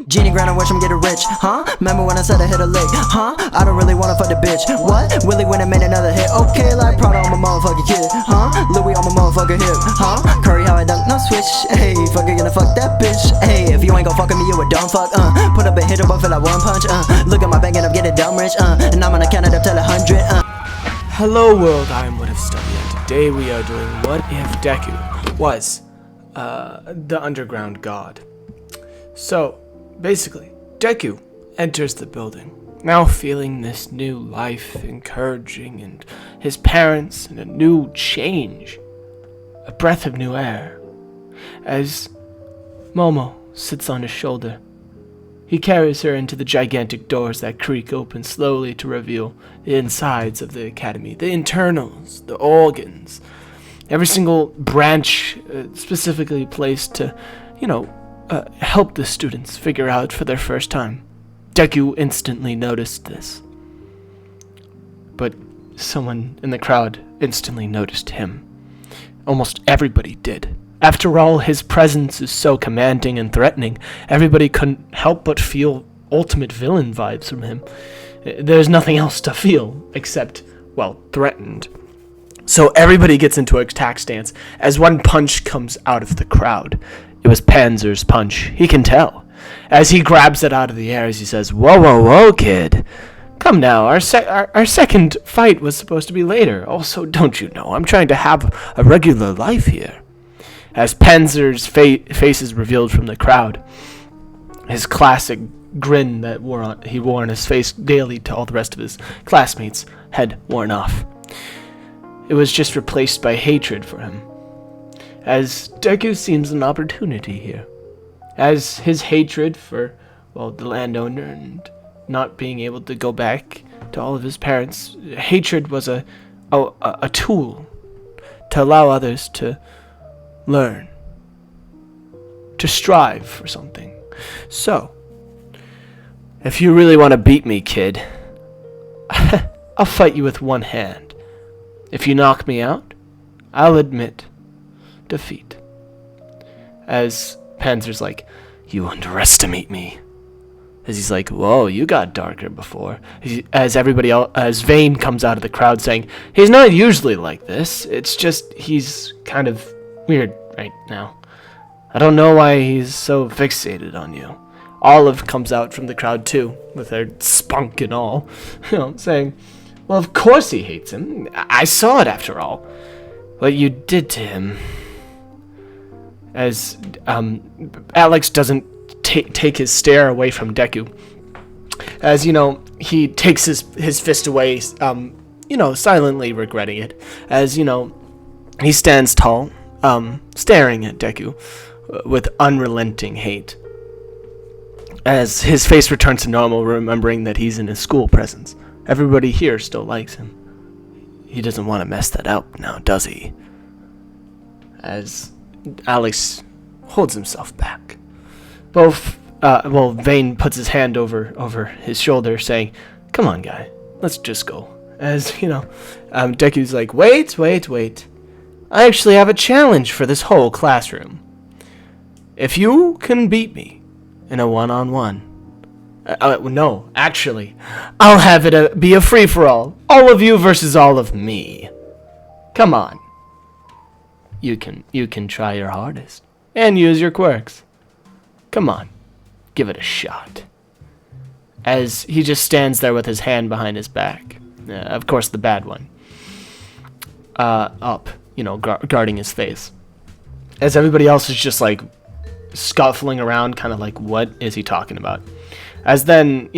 Genie grind and watch him get rich, huh? Remember when I said I hit a lick, huh? I don't really wanna fuck the bitch, what? Willie went and made another hit, okay, like Prada on my motherfucking kid, huh? Louis on my motherfucking hip, huh? Curry how I dunk, no switch, hey, fucking gonna fuck that bitch, hey, if you ain't gon' fuck with me, you a dumb fuck, put up a hit but feel like one punch, look at my bank and I'm getting dumb rich, and I'm gonna count it up till 100, Hello world, I am What If Study, and today we are doing What If Deku was the underground god. So, basically, Deku enters the building, now feeling this new life, encouraging, and his parents, and a new change, a breath of new air, as Momo sits on his shoulder. He carries her into the gigantic doors that creak open slowly to reveal the insides of the academy, the internals, the organs, every single branch specifically placed to, help the students figure out for their first time. Deku instantly noticed this. But someone in the crowd instantly noticed him. Almost everybody did. After all, his presence is so commanding and threatening, everybody couldn't help but feel ultimate villain vibes from him. There's nothing else to feel except, threatened. So everybody gets into an attack stance as one punch comes out of the crowd. It was Panzer's punch. He can tell. As he grabs it out of the air as he says, "Whoa, whoa, whoa, kid. Come now, our second fight was supposed to be later. Also, don't you know, I'm trying to have a regular life here." As Panzer's face is revealed from the crowd, his classic grin that he wore on his face daily to all the rest of his classmates had worn off. It was just replaced by hatred for him, as Deku seems an opportunity here, as his hatred for, the landowner and not being able to go back to all of his parents, hatred was a tool to allow others to learn, to strive for something. So, if you really want to beat me, kid, I'll fight you with one hand. If you knock me out, I'll admit defeat. As Panzer's like, "You underestimate me." As he's like, "Whoa, you got darker before." As everybody else, as Vayne comes out of the crowd saying, "He's not usually like this. It's just he's kind of weird right now. I don't know why he's so fixated on you." Olive comes out from the crowd too, with her spunk and all, saying, "Well, of course he hates him. I saw it after all. What you did to him." As Alex doesn't take his stare away from Deku. As, he takes his fist away, silently regretting it. As, he stands tall, staring at Deku with unrelenting hate. As his face returns to normal, remembering that he's in his school presence. Everybody here still likes him. He doesn't want to mess that up now, does he? As Alex holds himself back. Vayne puts his hand over his shoulder, saying, "Come on, guy, let's just go." As, Deku's like, wait. I actually have a challenge for this whole classroom. If you can beat me in a one-on-one, no, actually, I'll have it be a free-for-all. All of you versus all of me. Come on. You can try your hardest and use your quirks. Come on, give it a shot. As he just stands there with his hand behind his back, of course the bad one, up, guarding his face. As everybody else is just like scuffling around, kind of like, what is he talking about? As then,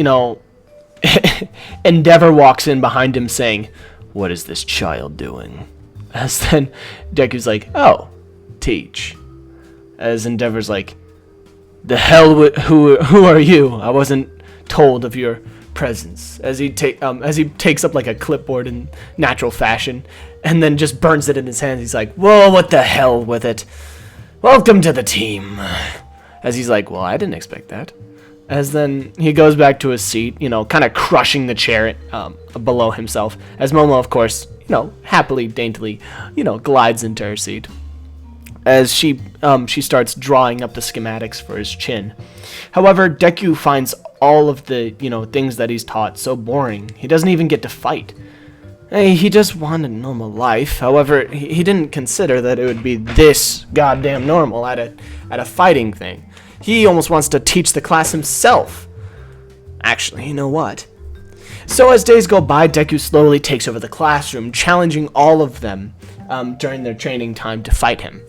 Endeavor walks in behind him saying, "What is this child doing?" As then Deku's like, "Oh, teach." As Endeavor's like, "The hell who are you? I wasn't told of your presence." As he takes up like a clipboard in natural fashion and then just burns it in his hands. He's like, "Whoa, what the hell with it? Welcome to the team." As he's like, "Well, I didn't expect that." As then he goes back to his seat, kind of crushing the chair below himself. As Momo, of course, happily, daintily, glides into her seat. as she starts drawing up the schematics for his chin. However, Deku finds all of the, things that he's taught so boring. He doesn't even get to fight. He just wanted a normal life. However, he didn't consider that it would be this goddamn normal at a fighting thing. He almost wants to teach the class himself. Actually, you know what? So as days go by, Deku slowly takes over the classroom, challenging all of them during their training time to fight him.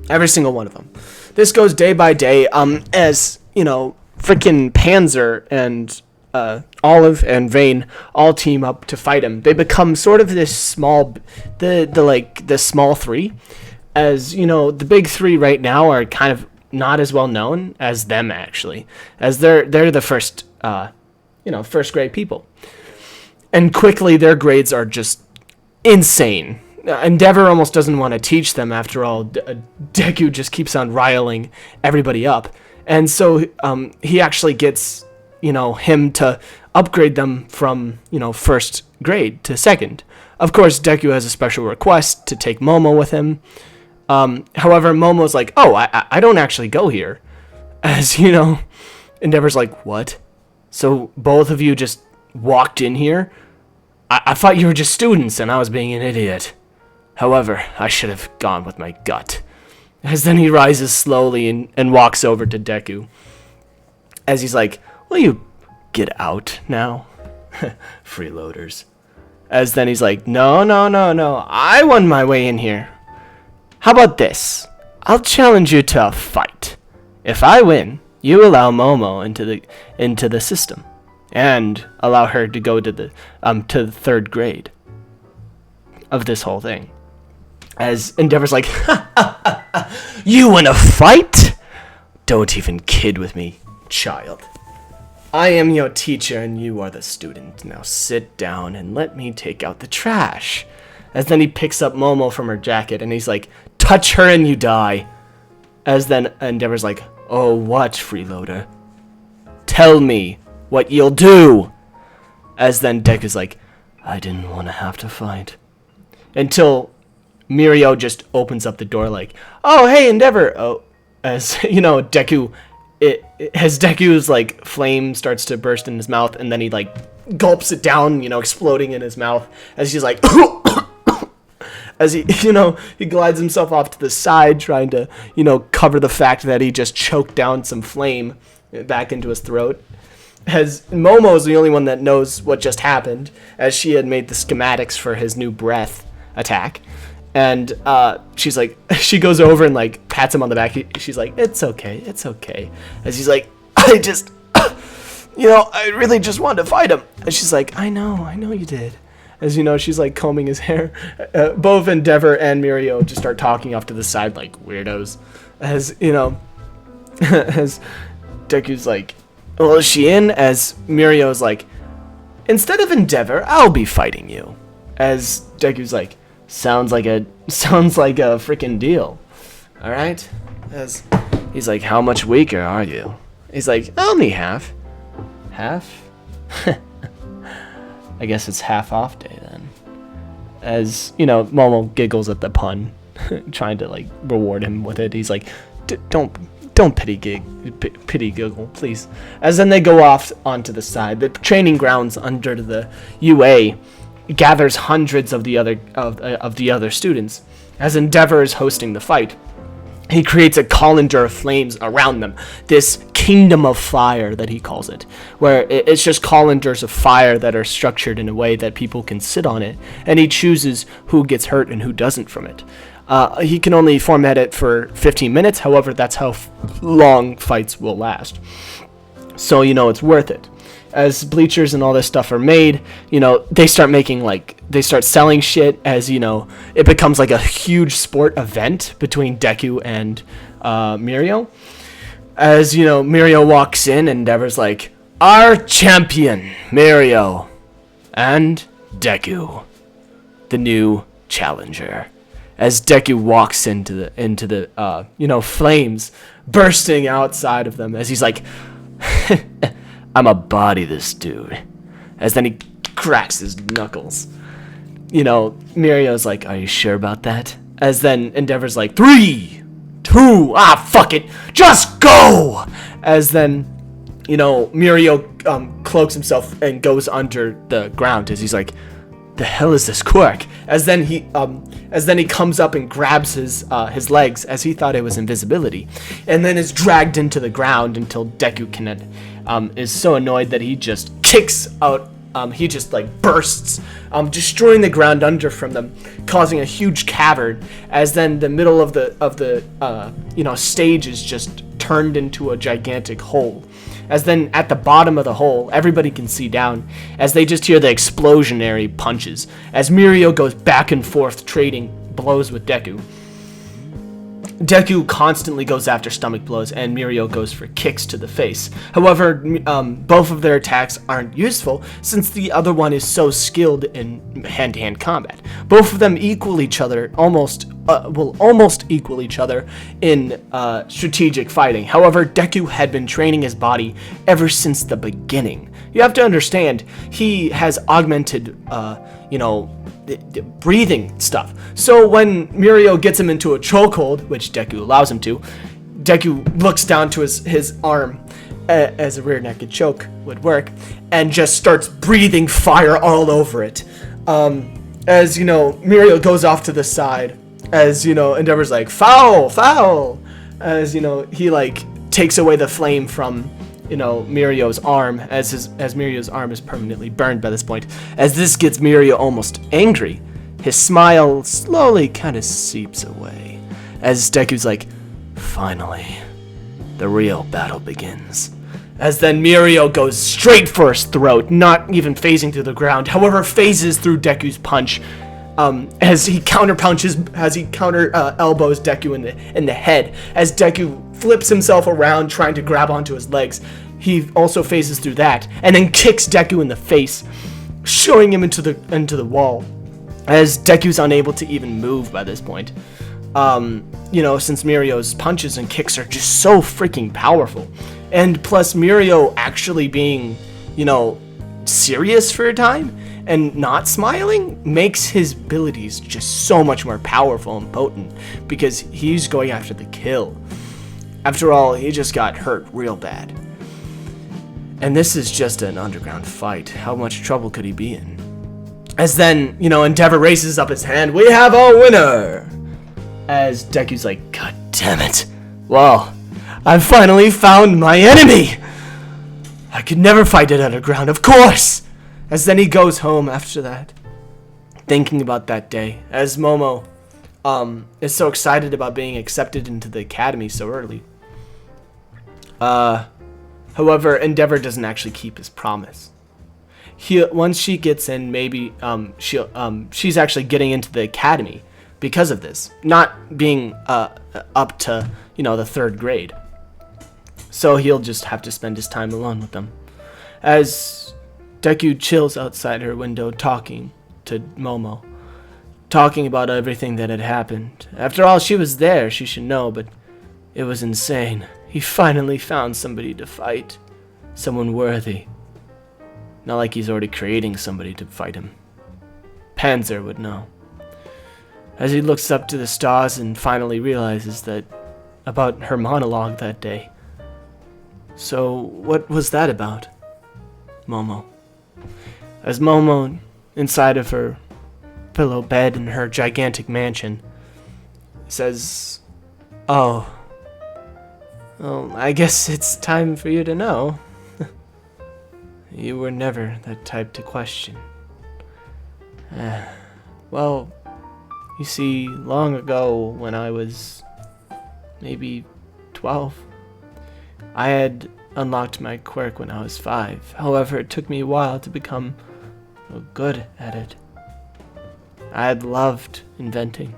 Every single one of them. This goes day by day as, freaking Panzer and Olive and Vayne all team up to fight him. They become sort of this small, the small three. As, the big three right now are kind of not as well known as them, actually. As they're the first grade people. And quickly their grades are just insane. Endeavor almost doesn't want to teach them. After all, Deku just keeps on riling everybody up. And so he actually gets, him to upgrade them from, first grade to second. Of course, Deku has a special request to take Momo with him. However, Momo's like, oh, I don't actually go here. As, Endeavor's like, what? So both of you just walked in here? I thought you were just students and I was being an idiot. However, I should have gone with my gut. As then he rises slowly and walks over to Deku. As he's like, will you get out now? Freeloaders. As then he's like, no. I won my way in here. How about this? I'll challenge you to a fight. If I win, you allow Momo into the system. And allow her to go to the third grade of this whole thing. As Endeavor's like, you want to fight? Don't even kid with me, child. I am your teacher and you are the student. Now sit down and let me take out the trash. As then he picks up Momo from her jacket and he's like, touch her and you die. As then Endeavor's like, oh, what, freeloader? Tell me what you'll do. As then Deku's like, I didn't want to have to fight. Until Mirio just opens up the door like, oh, hey, Endeavor. Oh, as, Deku, Deku's, like, flame starts to burst in his mouth, and then he, like, gulps it down, exploding in his mouth, as he's like, as he, he glides himself off to the side, trying to, cover the fact that he just choked down some flame back into his throat. As Momo's the only one that knows what just happened, as she had made the schematics for his new breath attack. And she's like, she goes over and like pats him on the back. She's like, it's okay. As he's like, I really just wanted to fight him. And she's like, I know you did. As she's like combing his hair. Both Endeavor and Mirio just start talking off to the side like weirdos. As, as Deku's like, well, is she in? As Mirio's like, instead of Endeavor, I'll be fighting you. As Deku's like, sounds like a freaking deal. All right. As he's like, how much weaker are you? He's like, only half. Half? I guess it's half off day then. As Momo giggles at the pun, trying to like reward him with it. He's like, don't pity giggle, please. As then they go off onto the side. The training grounds under the UA gathers hundreds of the other students. As Endeavor is hosting the fight, he creates a colander of flames around them. This kingdom of fire that he calls it, where it's just colanders of fire that are structured in a way that people can sit on it, and he chooses who gets hurt and who doesn't from it. He can only format it for 15 minutes. However, that's how long fights will last. So, it's worth it. As bleachers and all this stuff are made, they start selling shit as, it becomes like a huge sport event between Deku and Mirio. As, Mirio walks in and Endeavor's like, our champion, Mirio, and Deku, the new challenger. As Deku walks into the flames bursting outside of them, as he's like, I'ma body this dude. As then he cracks his knuckles. Mirio's like, are you sure about that? As then Endeavor's like, 3, 2, fuck it, just go! As then, Mirio cloaks himself and goes under the ground as he's like, the hell is this Qwirk? As then he comes up and grabs his legs, as he thought it was invisibility, and then is dragged into the ground until Deku is so annoyed that he just kicks out. He just like bursts, destroying the ground under from them, causing a huge cavern. As then the middle of the stage is just turned into a gigantic hole. As then at the bottom of the hole, everybody can see down, as they just hear the explosionary punches, as Mirio goes back and forth trading blows with Deku. Deku constantly goes after stomach blows, and Mirio goes for kicks to the face. However, both of their attacks aren't useful, since the other one is so skilled in hand-to-hand combat. Both of them equal each other, almost equal each other in strategic fighting. However, Deku had been training his body ever since the beginning. You have to understand, he has augmented, breathing stuff. So when Mirio gets him into a chokehold, which Deku allows him to, Deku looks down to his arm, as a rear naked choke would work, and just starts breathing fire all over it. As Mirio goes off to the side, as Endeavor's like, foul, as he like takes away the flame from Mirio's arm, as Mirio's arm is permanently burned by this point. As this gets Mirio almost angry, his smile slowly kind of seeps away. As Deku's like, finally, the real battle begins. As then Mirio goes straight for his throat, not even phasing to the ground. However, phases through Deku's punch, as he counter elbows Deku in the head. As Deku flips himself around trying to grab onto his legs, he also phases through that, and then kicks Deku in the face, showing him into the wall. As Deku's unable to even move by this point, since Mirio's punches and kicks are just so freaking powerful, and plus Mirio actually being, serious for a time and not smiling makes his abilities just so much more powerful and potent, because he's going after the kill. After all, he just got hurt real bad. And this is just an underground fight. How much trouble could he be in? As then, Endeavor raises up his hand. We have a winner! As Deku's like, God damn it. Well, I've finally found my enemy! I could never fight it underground, of course! As then he goes home after that, thinking about that day. As Momo is so excited about being accepted into the academy so early. However, Endeavor doesn't actually keep his promise. Once she gets in, maybe she's actually getting into the academy because of this, not being up to the 3rd grade. So he'll just have to spend his time alone with them. As Deku chills outside her window talking to Momo, talking about everything that had happened. After all, she was there, she should know, but it was insane. He finally found somebody to fight. Someone worthy. Not like he's already creating somebody to fight him. Panzer would know. As he looks up to the stars and finally realizes that about her monologue that day. So, what was that about? Momo. As Momo, inside of her pillow bed in her gigantic mansion, says, Oh, well, I guess it's time for you to know. You were never that type to question. Well, you see, long ago when I was maybe 12, I had unlocked my quirk when I was 5. However, it took me a while to become good at it. I had loved inventing.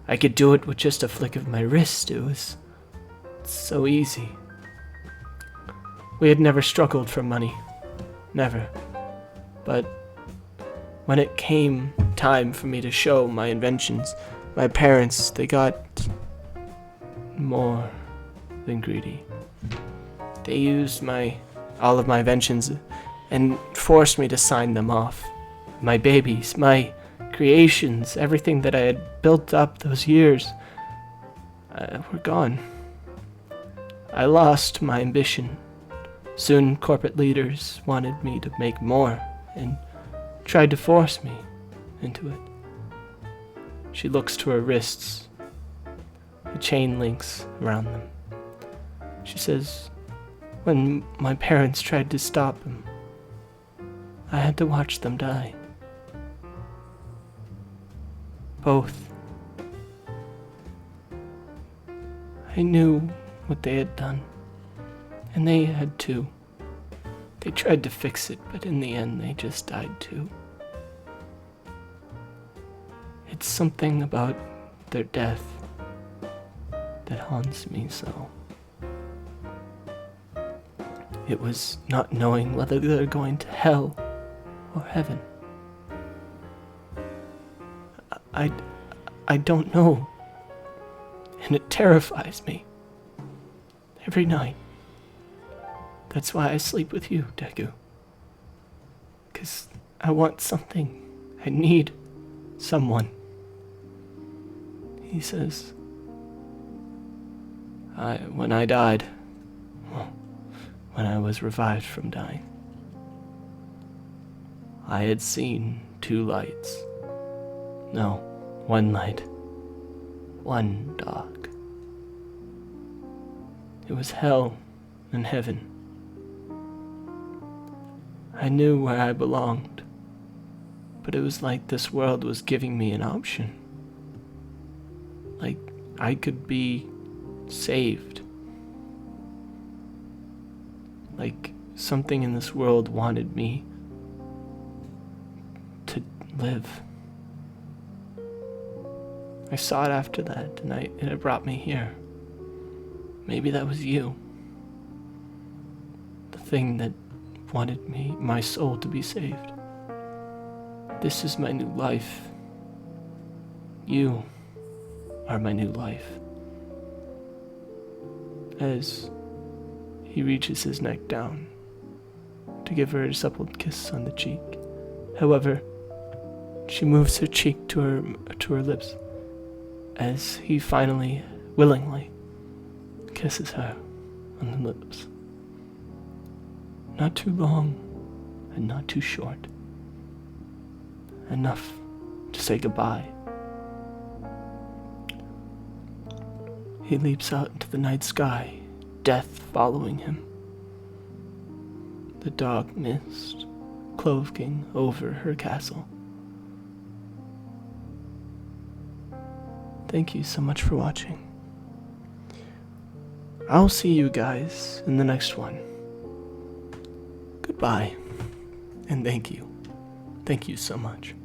I could do it with just a flick of my wrist. It was so easy. We had never struggled for money. Never. But when it came time for me to show my inventions, my parents, they got more than greedy. They used all of my inventions and forced me to sign them off. My babies, my creations, everything that I had built up those years, were gone. I lost my ambition. Soon corporate leaders wanted me to make more and tried to force me into it. She looks to her wrists, the chain links around them. She says, when my parents tried to stop him, I had to watch them die. Both. I knew what they had done, and they had too. They tried to fix it, but in the end they just died too. It's something about their death that haunts me so. It was not knowing whether they're going to hell or heaven. I don't know, and it terrifies me every night. That's why I sleep with you, Deku. 'Cause I want something. I need someone. He says, when I died, well, when I was revived from dying, I had seen 2 lights. No, 1 light. 1 dog. It was hell and heaven. I knew where I belonged, but it was like this world was giving me an option. Like I could be saved. Like something in this world wanted me to live. I saw it after that, and it brought me here. Maybe that was you. The thing that wanted my soul to be saved. This is my new life. You are my new life. As he reaches his neck down to give her a supple kiss on the cheek. However, she moves her cheek to her lips as he finally, willingly, kisses her on the lips. Not too long and not too short. Enough to say goodbye. He leaps out into the night sky, death following him. The dark mist cloaking over her castle. Thank you so much for watching. I'll see you guys in the next one. Goodbye, and thank you. Thank you so much.